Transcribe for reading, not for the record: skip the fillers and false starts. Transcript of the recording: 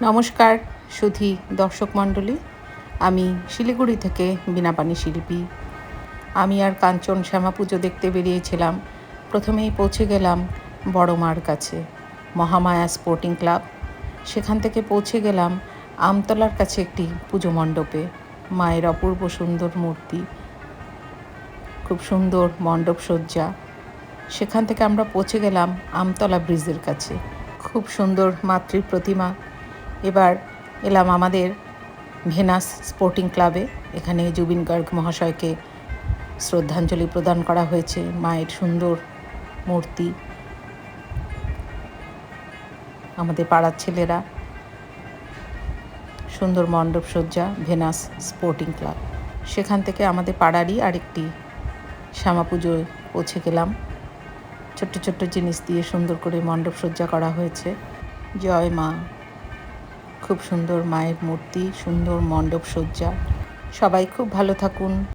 নমস্কার সুধী দর্শক মণ্ডলী, আমি শিলিগুড়ি থেকে বীণাপাণি শিল্পী। আমি আর কাঞ্চন শ্যামা পুজো দেখতে বেরিয়েছিলাম। প্রথমেই পৌঁছে গেলাম বড় মার কাছে, মহামায়া স্পোর্টিং ক্লাব। সেখান থেকে পৌঁছে গেলাম আমতলার কাছে একটি পুজো মণ্ডপে। মায়ের অপূর্ব সুন্দর মূর্তি, খুব সুন্দর মণ্ডপ সজ্জা। সেখান থেকে আমরা পৌঁছে গেলাম আমতলা ব্রিজের কাছে, খুব সুন্দর মাতৃ প্রতিমা। এবার এলাম আমাদের ভেনাস স্পোর্টিং ক্লাবে। এখানে জুবিন গার্গ মহাশয়কে শ্রদ্ধাঞ্জলি প্রদান করা হয়েছে। মায়ের সুন্দর মূর্তি, আমাদের পাড়ার ছেলেরা, সুন্দর মণ্ডপ সজ্জা, ভেনাস স্পোর্টিং ক্লাব। সেখান থেকে আমাদের পাড়ারই আরেকটি শ্যামা পুজোয় পৌঁছে গেলাম। ছোট্ট ছোট্ট জিনিস দিয়ে সুন্দর করে মণ্ডপ সজ্জা করা হয়েছে। জয় মা, খুব সুন্দর মায়ের মূর্তি, সুন্দর মণ্ডপ সজ্জা। সবাই খুব ভালো থাকুন।